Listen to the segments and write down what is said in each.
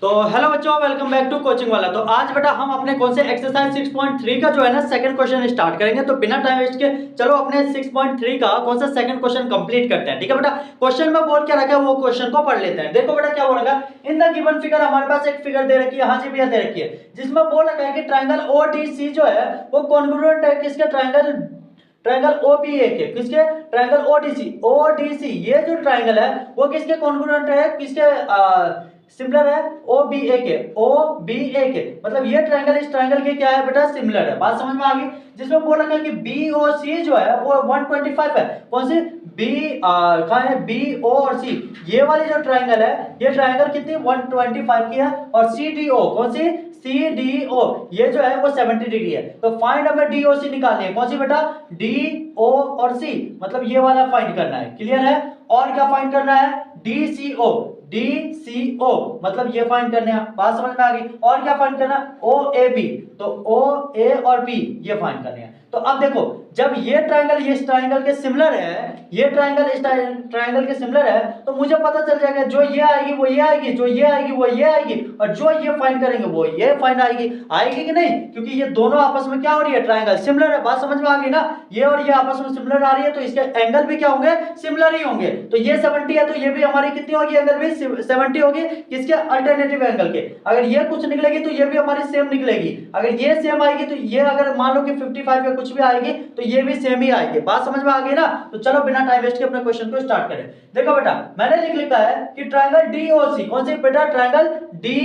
तो हेलो बच्चों, welcome back to coaching वाला। तो आज बेटा हम अपने कौन से एक्सरसाइज 6.3 का जो है ना सेकंड क्वेश्चन स्टार्ट करेंगे। तो बिना टाइम वेस्ट के चलो अपने 6.3 का कौन सा सेकंड क्वेश्चन कंप्लीट करते हैं। ठीक है बेटा, क्वेश्चन में बोल क्या रखा है वो क्वेश्चन को पढ़ लेते हैं। देखो बेटा क्या बोलेगा, इन द गिवन फिगर, हमारे पास एक फिगर दे रखी है, हाँ जी भैया दे रखी है, जिसमें बोल रखा है कि ट्रायंगल ओडीसी जो है वो कॉन्ग्रुएंट है किसके, ट्रायंगल ओबीए के, किसके, ट्रायंगल ओडीसी ये जो ट्रायंगल है वो किसके कॉन्ग्रुएंट है, किसके सिमिलर है, ओबीए के मतलब ये ट्रायंगल इस ट्रायंगल के क्या है बेटा, सिमिलर है। बात समझ में आ गई। जिसमें बोल रखा है कि बीओसी जो है वो 125 है। कौन सी कहाँ है, बी ओ और सी, ये वाली जो ट्रायंगल है ये ट्रायंगल कितनी 125 की है। और सीडीओ, कौन सी, सीडीओ ये जो है वो 70 डिग्री है। तो फाइंड हमें डीओसी निकालनी है। कौन सी बेटा, डीओ और सी मतलब ये वाला फाइंड करना है। क्लियर है। और क्या फाइंड करना है, डीसीओ, डीसीओ मतलब ये फाइंड करने हैं। बात समझ में आ गई। और क्या फाइंड करना, ओ ए बी, तो ओ ए और बी ये फाइंड करने हैं। तो अब देखो, जब ये ट्रायंगल इस ट्रायंगल के सिमिलर है, ये ट्रायंगल इस ट्रायंगल के सिमिलर है, तो मुझे पता चल जाएगा जो ये आएगी वो ये आएगी, जो ये आएगी वो ये आएगी, और जो ये फाइंड करेंगे वो ये फाइंड आएगी। आएगी कि नहीं, क्योंकि ये दोनों आपस में क्या हो रही है, ट्रायंगल सिमिलर है। बात समझ में आ गई ना, ये और ये आपस में सिमिलर आ रही है, तो इसके एंगल भी क्या होंगे, सिमिलर ही होंगे। तो ये 70 है तो ये भी हमारी कितनी होगी, एंगल भी 70 होगी, किसके, अल्टरनेटिव एंगल के। अगर ये कुछ निकलेगी तो ये भी हमारी सेम निकलेगी। अगर ये सेम आएगी तो ये, अगर मान लो कि 55 या कुछ भी आएगी तो ये भी सेम ही आएगी। बात समझ में आ गई ना। तो चलो बिना टाइम वेस्ट के अपने क्वेश्चन को स्टार्ट करें। देखो बेटा मैंने लिख लिखा है कि ट्रायंगल डीओसी, कौन सी बेटा, ट्रायंगल डी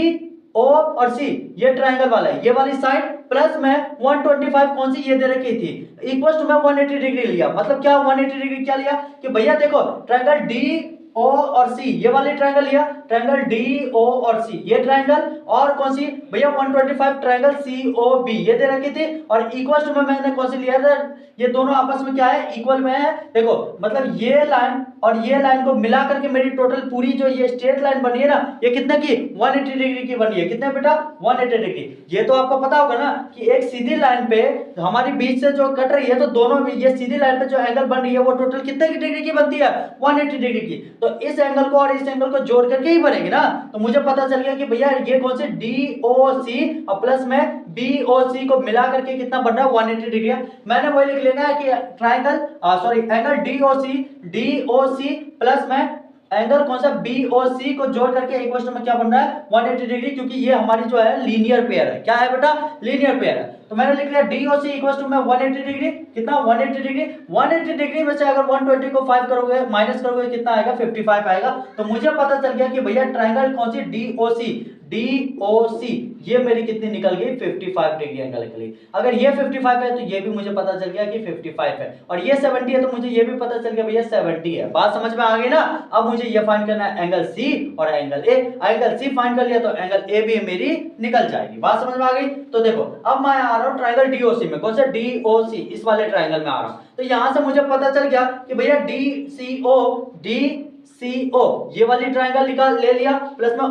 ओ और सी ये ट्रायंगल वाला है, ये वाली साइड प्लस में 125 कौन सी ये दे रखी थी, इक्वल टू में 180 डिग्री लिया। मतलब क्या 180 डिग्री क्या लिया कि भैया देखो ट्रायंगल डी ओ और सी ये वाली ट्रायंगल लिया, ट्रायंगल डी ओ और सी ये ट्रायंगल, और कौन सी भैया 125 ट्रायंगल सी ओ बी ये दे रखी थी, और इक्वल टू में मैंने कौन सी लिया था, ये दोनों आपस में क्या है, इक्वल में है। देखो मतलब ये लाइन और ये लाइन को मिला करके मेरी टोटल पूरी जो ये स्ट्रेट लाइन बनी है ना, ये कितने की, 180 डिग्री की बनी है। कितने बेटा, 180 डिग्री। ये तो आपको पता होगा ना कि एक सीधी लाइन पे हमारी बीच से जो कट रही है, तो दोनों ये सीधी लाइन पे जो एंगल बन रही है वो टोटल कितने की डिग्री की बनती है, 180 डिग्री की। तो इस एंगल को और इस एंगल को जोड़ करके ही बनेगी ना। तो मुझे पता चल गया कि भैया ये कौन से डीओसी और प्लस में बीओसी को मिला करके कितना बन रहा है, 180 डिग्री। मैंने वही लिख लेना है कि ट्रायंगल एंगल डीओसी प्लस में एंगल कौन सा, बीओसी को जोड़ करके इक्वल टू में क्या बन रहा है, 180 डिग्री, क्योंकि ये हमारी जो है लीनियर पेयर है। क्या है बेटा, लीनियर पेयर है। तो मैंने लिख लिया डीओसी इक्वल टू में 180 डिग्री, कितना, 180 डिग्री। 180 डिग्री में से अगर 120 को 5 करोगे माइनस करोगे कितना आएगा, 55 आएगा। तो मुझे पता चल गया कि भैया ट्रायंगल कौन सी, डीओसी ये मेरी कितनी निकल गई, 55 डिग्री एंगल निकली। अगर ये 55 है तो ये भी मुझे पता चल गया कि 55 है, और ये 70 है तो मुझे ये भी पता चल गया भैया 70 है। बात समझ में आ गई ना। अब मुझे ये फाइंड करना है एंगल सी और angle A. Angle C find कर लिया तो एंगल ए भी मेरी निकल जाएगी। बात समझ में आ गई। तो देखो अब मैं आ रहा हूं ट्रायंगल डीओसी में, कौन सा, डीओसी इस वाले ट्रायंगल में आ रहा हूं। तो यहां से मुझे पता चल गया कि भैया डीसीओ ये वाली ट्रायंगल निकाल ले लिया, प्लस में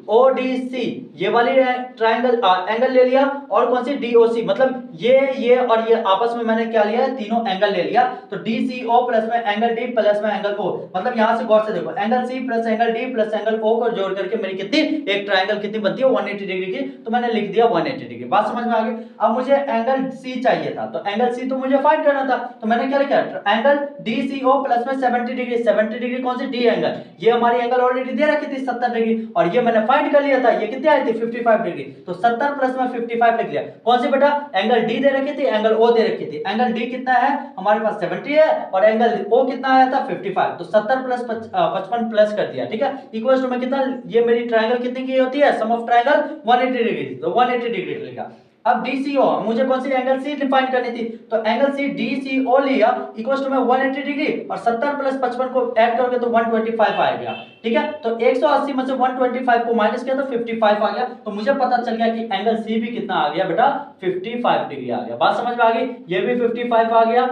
ओडीसी ये वाली ट्रायंगल एंगल ले लिया, और कौन सी, डीओसी मतलब ये और ये आपस में मैंने क्या लिया, तीनों एंगल ले लिया। तो डीसीओ प्लस में एंगल डी प्लस में एंगल ओ, मतलब यहां से गौर से देखो angle C plus angle D plus angle O को जोड़ करके मेरी कितनी, एक ट्रायंगल कितनी बनती है, 180 डिग्री की। तो मैंने लिख दिया 180 डिग्री। बात समझ में आ गई। अब मुझे एंगल सी चाहिए था, तो एंगल सी तो मुझे फाइंड करना था, तो मैंने क्या लिखा, एंगल डीसीओ प्लस में 70 डिग्री। 70 डिग्री कौन सी, डी एंगल, ये हमारी एंगल ऑलरेडी दे रखी थी 70 डिग्री, और ये मैंने फाइंड कर लिया था, ये कितनी आई थी, 55 डिग्री। तो 70 प्लस में 55 लिख लिया। कौन सी बेटा, एंगल डी दे रखी थी, एंगल ओ दे रखी थी। एंगल डी कितना है हमारे पास, 70 है, और एंगल ओ कितना आया था, 55। तो 70 प्लस 55 प्लस कर दिया, ठीक है, इक्वल टू में कितना, ये मेरी ट्रायंगल कितनी की होती है, सम ऑफ ट्रायंगल 180 डिग्री। तो 180 डिग्री लिखा। अब डीसीओ मुझे कौन सी, एंगल सी डिफाइन करनी थी, तो एंगल सी डीसीओ लिया, इक्वल टू में 180 डिग्री, और 70 प्लस 55 को ऐड करोगे तो 125 आएगा। ठीक है, तो 180 में से 125 को माइनस किया तो 55 आ गया। तो मुझे पता चल गया कि एंगल सी भी कितना आ गया बेटा, 55 डिग्री आ गया। बात समझ में आ गई। ये भी 55 आ गया।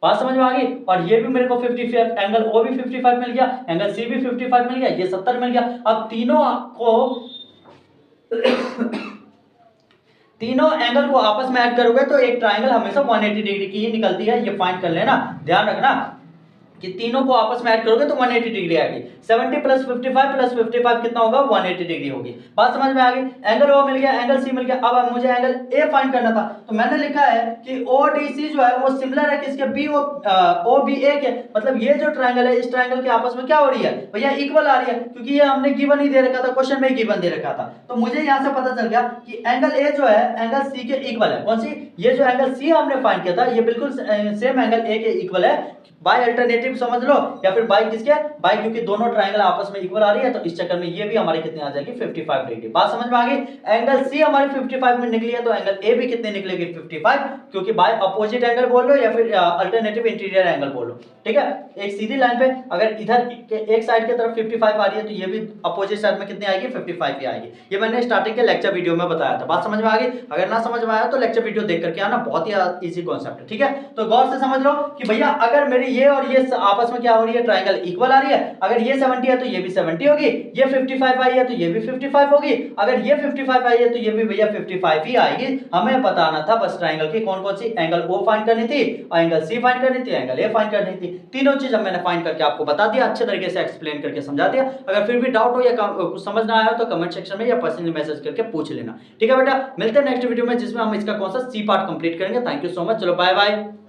बात समझ में आ गई। और ये भी मेरे को 55, एंगल ओ भी 55 मिल गया, एंगल सी भी 55 मिल गया, ये 70 मिल गया। अब तीनों एंगल को आपस में ऐड करोगे तो एक ट्रायंगल हमेशा 180 डिग्री की ही निकलती है, ये फाइंड कर लेना, ध्यान रखना। कि तीनों को आपस में ऐड करोगे तो 180 डिग्री आएगी। 70 प्लस 55 कितना होगा, 180 डिग्री होगी। बात समझ में आ गई। एंगल ओ मिल गया, एंगल सी मिल गया। अब मुझे एंगल ए फाइंड करना था, तो मैंने लिखा है कि ओडीसी जो है वो सिमिलर है किसके, बी ओ बी ए के। मतलब ये जो ट्रायंगल है, इस ट्रायंगल के आपस में क्या हो रही है भैया, इक्वल आ रही है, क्योंकि ये हमने गिवन ही दे रखा था, क्वेश्चन में ही गिवन दे रखा था। तो मुझे यहां से पता चल गया कि एंगल ए जो है एंगल सी के इक्वल है। कौन सी, ये जो एंगल सी हमने फाइंड किया था ये बिल्कुल सेम एंगल ए के इक्वल है। बाय अल्टरनेटिव समझ लो, या फिर बाय किसके, बाय क्योंकि दोनों ट्रायंगल आपस में इक्वल आ रही है, तो इस चक्कर में ये भी हमारी कितनी आ जाएगी, 55 डिग्री। बात समझ में आ गई। एंगल सी हमारी 55 में निकली है, तो एंगल ए भी कितने निकलेगी, 55, क्योंकि बाय अपोजिट एंगल बोल लो या फिर अल्टरनेटिव इंटीरियर एंगल बोलो। ठीक है, एक सीधी लाइन पे अगर इधर एक साइड की तरफ 55 आ रही है, तो ये भी अपोजिट साइड में कितनी आएगी, 55 ही आएगी। ये मैंने स्टार्टिंग के लेक्चर वीडियो में बताया था। बात समझ में आ गई। अगर ना समझ में आया तो लेक्चर वीडियो देख करके आना, बहुत ही इजी कॉन्सेप्ट है। ठीक है, तो गौर से समझ लो कि भैया अगर मेरी ये और ये आपस में क्या हो रही है, ट्रायंगल इक्वल आ रही है। अगर ये 70 है तो ये भी 70 होगी, ये 55 आई है तो ये भी 55 होगी, अगर ये 55 आई है तो ये भी भैया 55 ही आएगी। हमें बताना था बस ट्रायंगल की कौन कौन सी, एंगल ओ फाइंड करनी थी, एंगल सी फाइंड करनी थी, एंगल ए फाइंड करनी थी। तीनों चीज मैंने फाइंड करके आपको बता दिया, अच्छे तरीके से एक्सप्लेन करके समझा दिया। अगर फिर भी डाउट हो या कुछ समझ ना आया तो कमेंट सेक्शन में या पर्सनली मैसेज करके पूछ लेना। ठीक है बेटा, मिलते हैं नेक्स्ट वीडियो में जिसमें हम इसका कौन सा सी पार्ट कंप्लीट करेंगे। थैंक यू सो मच, चलो बाय बाय।